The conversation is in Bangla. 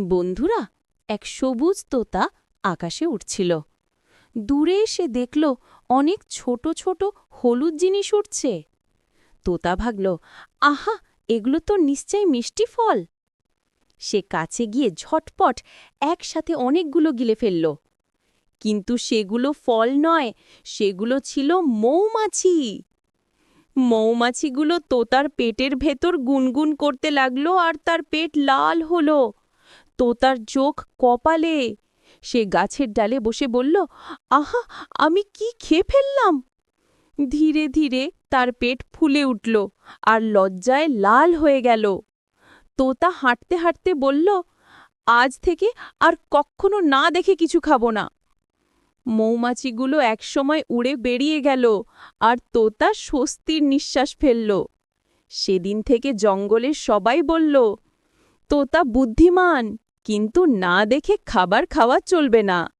বন্ধুরা, এক সবুজ তোতা আকাশে উড়ছিল। দূরে সে দেখল অনেক ছোট ছোট হলুদ জিনিস উড়ছে। তোতা ভাবল, আহা, এগুলো তো নিশ্চয়ই মিষ্টি ফল। সে কাছে গিয়ে ঝটপট একসাথে অনেকগুলো গিলে ফেলল। কিন্তু সেগুলো ফল নয়, সেগুলো ছিল মৌমাছি। মৌমাছিগুলো তোতার পেটের ভেতর গুনগুন করতে লাগলো আর তার পেট লাল হলো। তোতার চোখ কপালে। সে গাছের ডালে বসে বলল, আহা, আমি কি খেয়ে ফেললাম। ধীরে ধীরে তার পেট ফুলে উঠল আর লজ্জায় লাল হয়ে গেল। তোতা হাঁটতে হাঁটতে বলল, আজ থেকে আর কখনো না দেখে কিছু খাবো না। মৌমাছিগুলো একসময় উড়ে বেরিয়ে গেল আর তোতা স্বস্তির নিঃশ্বাস ফেলল। সেদিন থেকে জঙ্গলের সবাই বলল, তোতা বুদ্ধিমান, কিন্তু না দেখে খাবার খাওয়া চলবে না।